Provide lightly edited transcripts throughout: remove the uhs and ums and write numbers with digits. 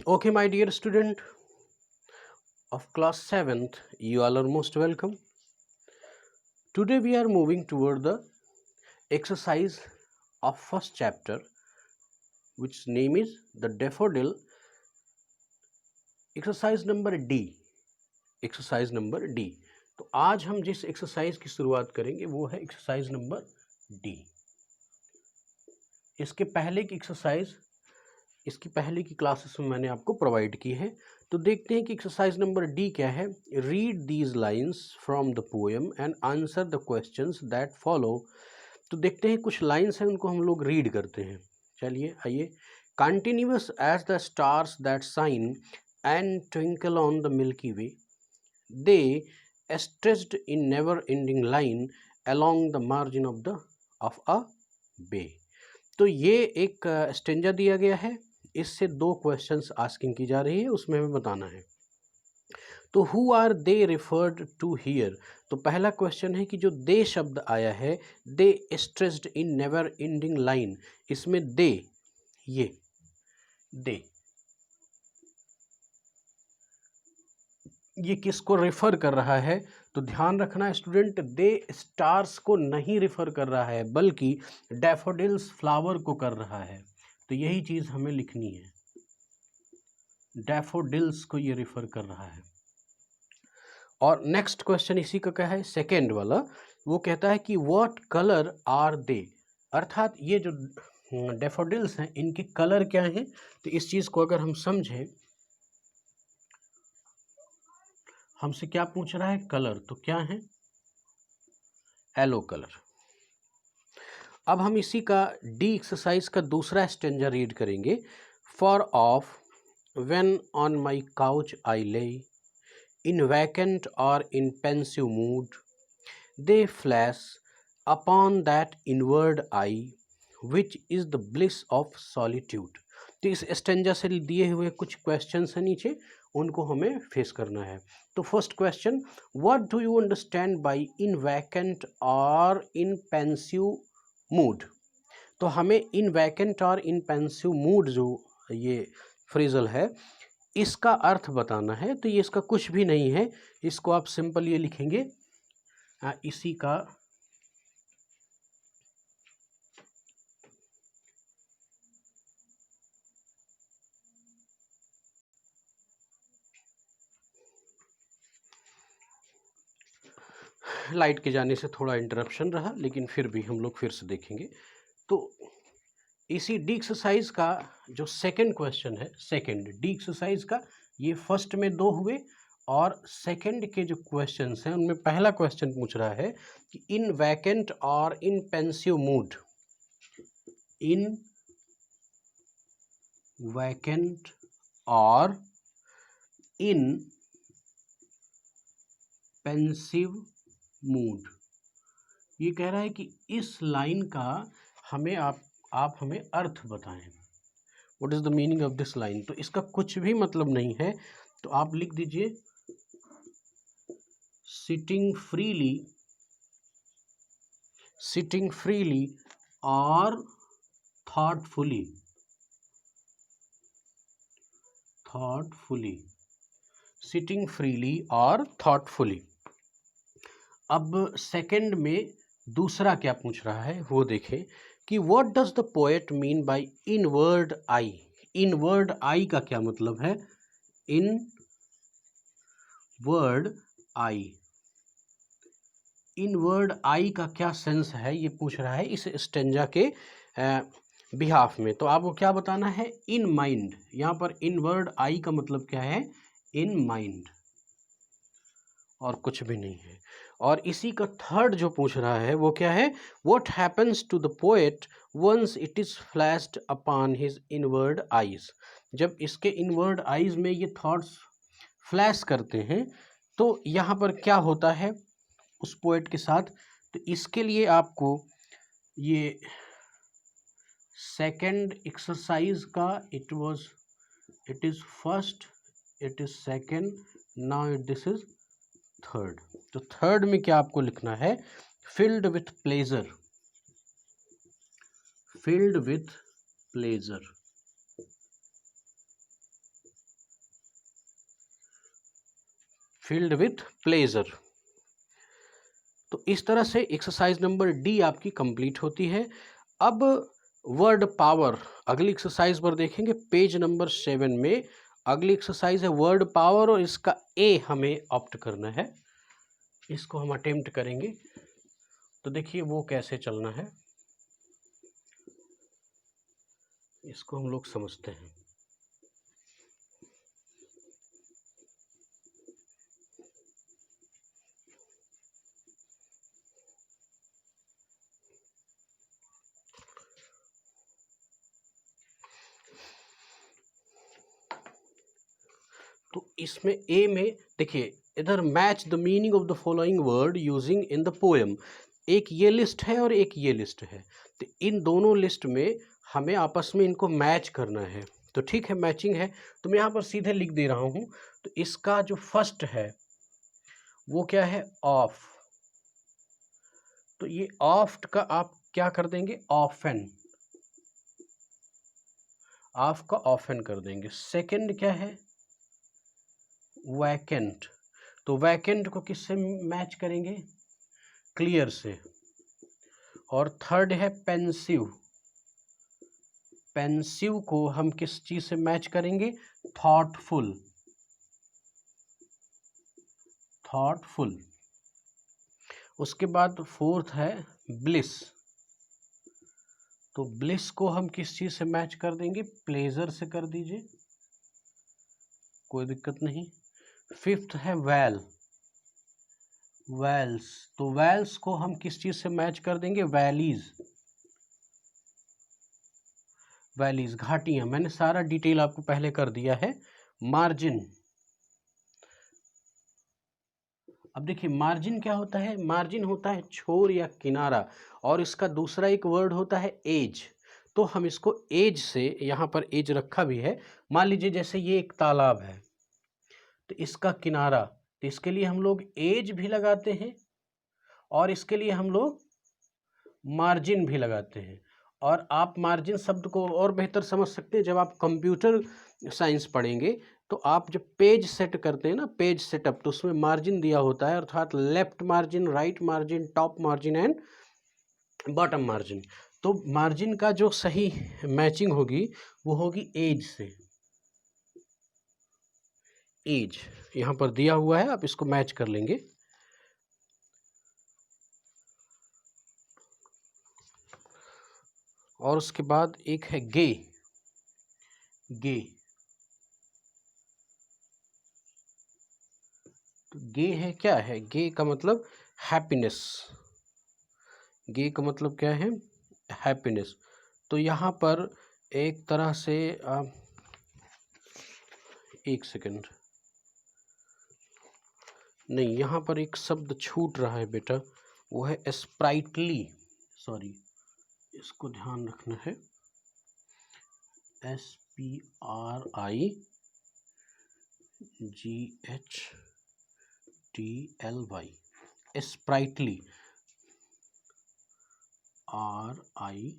Okay, my dear student of class 7th, you all are most welcome. Today we are moving toward the exercise of first chapter, which name is the daffodil. Exercise number D, exercise number D. तो आज हम जिस exercise की शुरुआत करेंगे वो है exercise number D. इसके पहले की एक्सरसाइज इसकी पहले की क्लासेस में मैंने आपको प्रोवाइड की है। तो देखते हैं कि एक्सरसाइज नंबर डी क्या है। Read these lines from the poem and answer the questions that follow. तो देखते हैं, कुछ लाइन्स हैं उनको हम लोग रीड करते हैं। चलिए आइए। Continuous as the stars that shine and twinkle on the milky way, they stretched in never ending line along the margin of a bay. तो ये एक स्टेंजा दिया गया है, इससे दो क्वेश्चंस आस्किंग की जा रही है, उसमें हमें बताना है। तो who are they referred to here. तो पहला क्वेश्चन है कि जो दे शब्द आया है, they stressed in never ending line, इसमें दे, ये दे, ये किसको रेफर कर रहा है। तो ध्यान रखना स्टूडेंट, दे स्टार्स को नहीं रेफर कर रहा है बल्कि डैफोडिल्स फ्लावर को कर रहा है। तो यही चीज हमें लिखनी है, डैफोडिल्स को ये रेफर कर रहा है। और नेक्स्ट क्वेश्चन इसी का क्या है, सेकेंड वाला, वो कहता है कि व्हाट कलर आर दे। अर्थात ये जो डैफोडिल्स हैं इनके कलर क्या हैं। तो इस चीज को अगर हम समझें, हमसे क्या पूछ रहा है, कलर, तो क्या है, येलो कलर। अब हम इसी का डी एक्सरसाइज का दूसरा स्टेंजा रीड करेंगे। For of when on my couch आई ले, in vacant or in pensive mood, they flash upon that inward eye, which is the bliss of solitude। तो इस स्टेंजा से दिए हुए कुछ क्वेश्चंस हैं नीचे, उनको हमें फेस करना है। तो first question, what do you understand by in vacant और इन पेंसिव मूड। तो हमें इन वैकेंट और इन पेंसिव मूड जो ये फ्रेजल है, इसका अर्थ बताना है। तो ये इसका कुछ भी नहीं है, इसको आप सिंपल ये लिखेंगे, इसी का लाइट के जाने से थोड़ा इंटरप्शन रहा, लेकिन फिर भी हम लोग फिर से देखेंगे। तो इसी डी एक्सरसाइज का जो सेकंड क्वेश्चन है, सेकंड डी एक्सरसाइज का, ये फर्स्ट में दो हुए और सेकंड के जो क्वेश्चंस हैं उनमें पहला क्वेश्चन पूछ रहा है कि इन वैकेंट और इन पेंसिव मूड, इन वैकेंट और इन पेंसिव मूड, ये कह रहा है कि इस लाइन का हमें आप हमें अर्थ बताएं। What is the meaning of this line. तो इसका कुछ भी मतलब नहीं है, तो आप लिख दीजिए सिटिंग फ्रीली, सिटिंग फ्रीली और थॉटफुली, थॉटफुली, सिटिंग फ्रीली और थॉटफुली। अब सेकंड में दूसरा क्या पूछ रहा है वो देखें कि what does the poet mean by inward I. Inward आई का क्या मतलब है, इन वर्ड आई, इनवर्ड आई का क्या सेंस है, ये पूछ रहा है इस स्टेंजा के बिहाफ में। तो आपको क्या बताना है, इन माइंड। यहाँ पर इनवर्ड आई का मतलब क्या है, इन माइंड, और कुछ भी नहीं है। और इसी का थर्ड जो पूछ रहा है वो क्या है, what happens to the poet once it is flashed upon his inward eyes. जब इसके इनवर्ड आईज में ये थॉट्स फ्लैश करते हैं तो यहाँ पर क्या होता है उस पोएट के साथ। तो इसके लिए आपको ये सेकंड एक्सरसाइज का, it is first, it is second, now this is third. तो थर्ड में क्या आपको लिखना है, filled with pleasure, filled with pleasure. filled with pleasure। तो इस तरह से एक्सरसाइज नंबर डी आपकी कंप्लीट होती है। अब वर्ड पावर अगली एक्सरसाइज पर देखेंगे, पेज नंबर 7 में अगली एक्सरसाइज है वर्ड पावर, और इसका ए हमें ऑप्ट करना है। इसको हम अटेम्प्ट करेंगे। तो देखिए वो कैसे चलना है, इसको हम लोग समझते हैं। तो इसमें ए में देखिए इधर match the meaning of the following word using in the poem. एक ये लिस्ट है और एक ये लिस्ट है, तो इन दोनों लिस्ट में हमें आपस में इनको मैच करना है। तो ठीक है, मैचिंग है, तो मैं यहाँ पर सीधे लिख दे रहा हूँ। तो इसका जो फर्स्ट है वो क्या है, ऑफ। तो ये ऑफ्ट का आप क्या कर देंगे, ऑफन। ऑफ का ऑफन कर देंगे। सेकंड क्या है, वैकेंट। तो वैकेंट को किससे मैच करेंगे, क्लियर से। और थर्ड है पेंसिव। पेंसिव को हम किस चीज से मैच करेंगे, थॉटफुल। थॉटफुल। उसके बाद फोर्थ है ब्लिस। तो ब्लिस को हम किस चीज से मैच कर देंगे, प्लेजर से कर दीजिए, कोई दिक्कत नहीं। फिफ्थ है वेल, वेल्स। तो वेल्स को हम किस चीज से मैच कर देंगे, वैलीज। वैलीज घाटियां, मैंने सारा डिटेल आपको पहले कर दिया है। मार्जिन। अब देखिए मार्जिन क्या होता है, मार्जिन होता है छोर या किनारा, और इसका दूसरा एक वर्ड होता है एज। तो हम इसको एज से, यहाँ पर एज रखा भी है, मान लीजिए जैसे ये एक तालाब है, तो इसका किनारा, तो इसके लिए हम लोग एज भी लगाते हैं और इसके लिए हम लोग मार्जिन भी लगाते हैं। और आप मार्जिन शब्द को और बेहतर समझ सकते हैं जब आप कंप्यूटर साइंस पढ़ेंगे। तो आप जब पेज सेट करते हैं ना, पेज सेटअप, तो उसमें मार्जिन दिया होता है, अर्थात left margin, right margin, top margin and bottom margin. तो मार्जिन का जो सही मैचिंग होगी वो होगी एज से। एज यहाँ पर दिया हुआ है, आप इसको मैच कर लेंगे। और उसके बाद एक है गे। गे, तो गे है, क्या है, गे का मतलब हैप्पीनेस। गे का मतलब क्या है, हैप्पीनेस। तो यहाँ पर एक तरह से एक सेकंड, नहीं, यहाँ पर एक शब्द छूट रहा है बेटा, वो है स्प्राइटली। सॉरी, इसको ध्यान रखना है। SPRIGHTLY, sprightly, RI।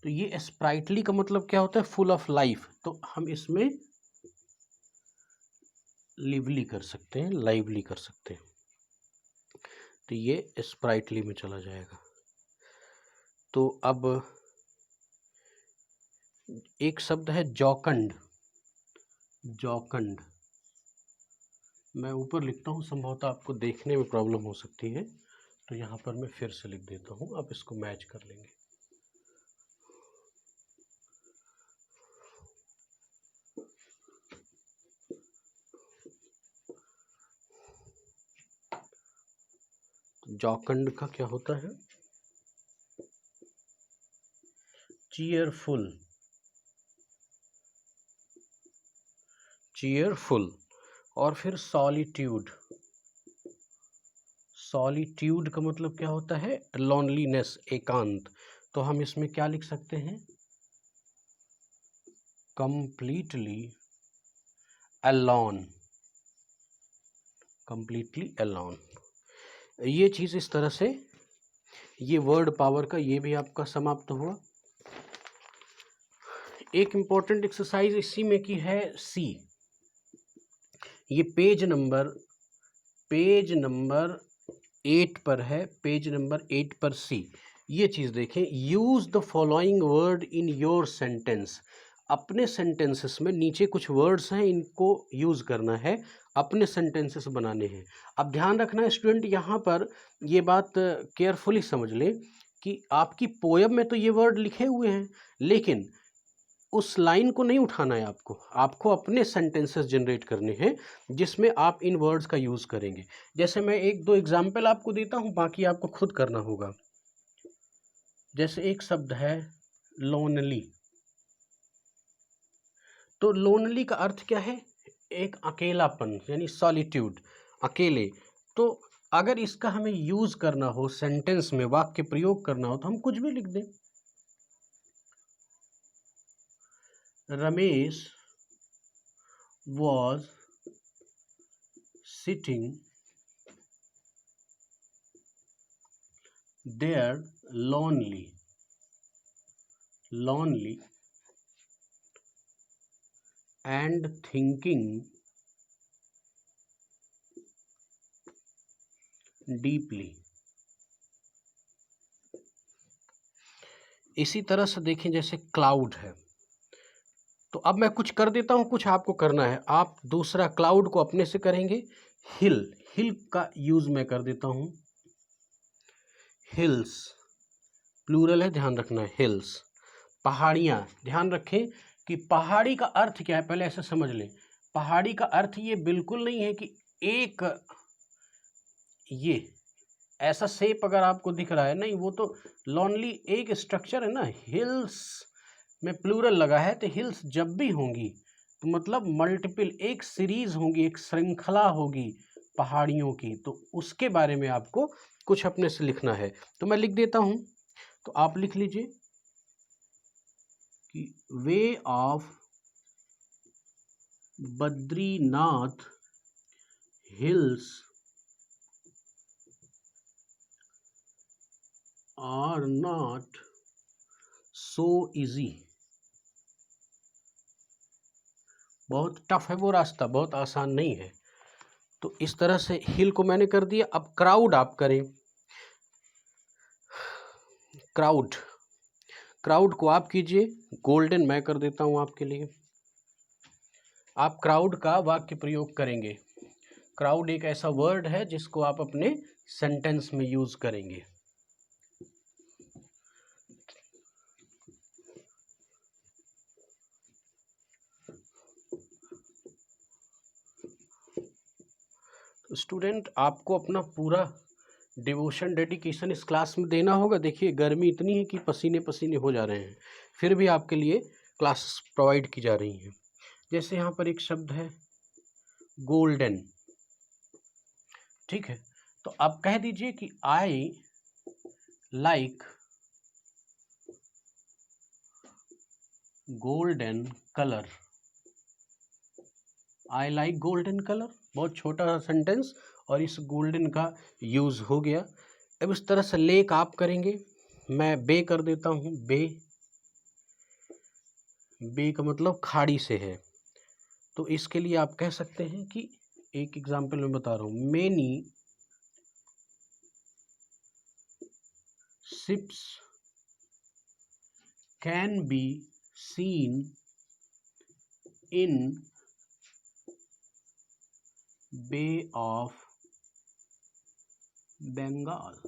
तो ये स्प्राइटली का मतलब क्या होता है, फुल ऑफ लाइफ। तो हम इसमें लिवली कर सकते हैं, लाइवली कर सकते हैं। तो ये स्प्राइटली में चला जाएगा। तो अब एक शब्द है जौकंड। जौकंड, मैं ऊपर लिखता हूँ, संभवतः आपको देखने में प्रॉब्लम हो सकती है, तो यहाँ पर मैं फिर से लिख देता हूँ, आप इसको मैच कर लेंगे। जौकंड का क्या होता है, चीयरफुल। चीयरफुल। और फिर सॉलिट्यूड। सॉलिट्यूड का मतलब क्या होता है, लोनलीनेस, एकांत। तो हम इसमें क्या लिख सकते हैं, कंप्लीटली अलोन। Completely alone. ये चीज इस तरह से, ये वर्ड पावर का ये भी आपका समाप्त हुआ। एक इंपॉर्टेंट एक्सरसाइज इसी में की है सी। ये पेज नंबर पेज नंबर 8 पर है, पेज नंबर 8 पर सी। ये चीज़ देखें, use the following word in your sentence. अपने सेंटेंसेस में नीचे कुछ वर्ड्स हैं, इनको यूज़ करना है, अपने सेंटेंसेस बनाने हैं। अब ध्यान रखना है स्टूडेंट, यहाँ पर ये बात केयरफुली समझ लें कि आपकी पोयम में तो ये वर्ड लिखे हुए हैं, लेकिन उस लाइन को नहीं उठाना है आपको। आपको अपने सेंटेंसेस जनरेट करने हैं जिसमें आप इन वर्ड्स का यूज़ करेंगे। जैसे मैं एक दो एग्जाम्पल आपको देता हूँ, बाकी आपको खुद करना होगा। जैसे एक शब्द है लोनली, तो लोनली का अर्थ क्या है? एक अकेलापन, यानी सॉलिट्यूड, अकेले। तो अगर इसका हमें यूज़ करना हो, सेंटेंस में वाक्य प्रयोग करना हो, तो हम कुछ भी लिख दें। Ramesh was sitting there lonely and thinking deeply। इसी तरह से देखें, जैसे क्लाउड है, तो अब मैं कुछ कर देता हूं, कुछ आपको करना है। आप दूसरा क्लाउड को अपने से करेंगे। हिल का यूज मैं कर देता हूं, हिल्स, प्लूरल है, ध्यान रखना है, हिल्स। पहाड़ियां, ध्यान रखें कि पहाड़ी का अर्थ क्या है, पहले ऐसे समझ लें। पहाड़ी का अर्थ ये बिल्कुल नहीं है कि एक ये ऐसा शेप अगर आपको दिख रहा है, नहीं, वो तो लॉनली एक स्ट्रक्चर है ना। हिल्स में प्लूरल लगा है, तो हिल्स जब भी होंगी तो मतलब मल्टीपल, एक सीरीज होगी, एक श्रृंखला होगी पहाड़ियों की, तो उसके बारे में आपको कुछ अपने से लिखना है। तो मैं लिख देता हूं, तो आप लिख लीजिए कि way of Badrinath hills are not so easy. बहुत टफ है वो रास्ता, बहुत आसान नहीं है। तो इस तरह से हिल को मैंने कर दिया। अब क्राउड आप करें। क्राउड को आप कीजिए, गोल्डन मैं कर देता हूं आपके लिए। आप क्राउड का वाक्य प्रयोग करेंगे। क्राउड एक ऐसा वर्ड है जिसको आप अपने सेंटेंस में यूज करेंगे। तो स्टूडेंट, आपको अपना पूरा डिवोशन, डेडिकेशन इस क्लास में देना होगा। देखिए गर्मी इतनी है कि पसीने पसीने हो जा रहे हैं, फिर भी आपके लिए क्लासेस प्रोवाइड की जा रही हैं। जैसे यहाँ पर एक शब्द है गोल्डन, ठीक है, तो आप कह दीजिए कि I like golden colour. I like golden colour, बहुत छोटा सा सेंटेंस और इस गोल्डन का यूज हो गया। अब इस तरह से लेक आप करेंगे, मैं बे कर देता हूं, बे का मतलब खाड़ी से है। तो इसके लिए आप कह सकते हैं कि एक एग्जाम्पल मैं बता रहा हूं, many ships can be seen in bay of Bengal.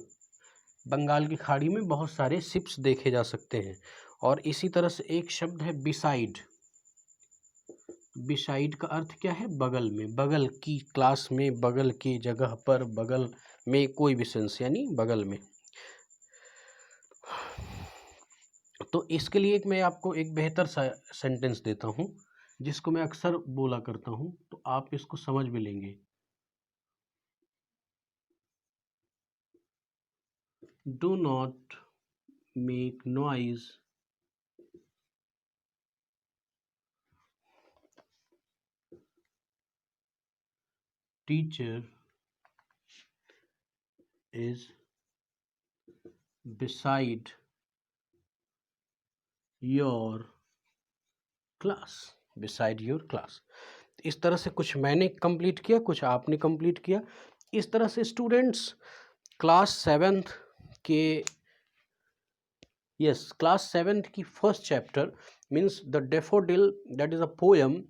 Bengal की खाड़ी में बहुत सारे शिप्स देखे जा सकते हैं। और इसी तरह से एक शब्द है बिसाइड। बिसाइड का अर्थ क्या है? बगल में, बगल की क्लास में, बगल की जगह पर, बगल में कोई भी सेंस, यानी बगल में। तो इसके लिए मैं आपको एक बेहतर सा सेंटेंस देता हूं जिसको मैं अक्सर बोला करता हूं, तो आप इसको समझ भी लेंगे। Do not make noise teacher is beside your class। इस तरह से कुछ मैंने कंप्लीट किया, कुछ आपने कंप्लीट किया। इस तरह से स्टूडेंट्स क्लास 7th के क्लास 7th की first chapter means the daffodil that is a poem,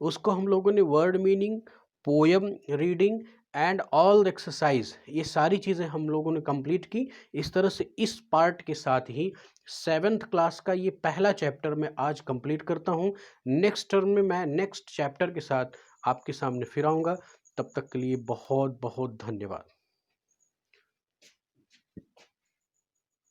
उसको हम लोगों ने word meaning, poem reading and all the exercise, ये सारी चीज़ें हम लोगों ने कंप्लीट की। इस तरह से इस पार्ट के साथ ही 7th क्लास का ये पहला चैप्टर मैं आज कंप्लीट करता हूँ। नेक्स्ट टर्म में मैं नेक्स्ट चैप्टर के साथ आपके सामने फिर आऊँगा। तब तक के लिए बहुत बहुत धन्यवाद।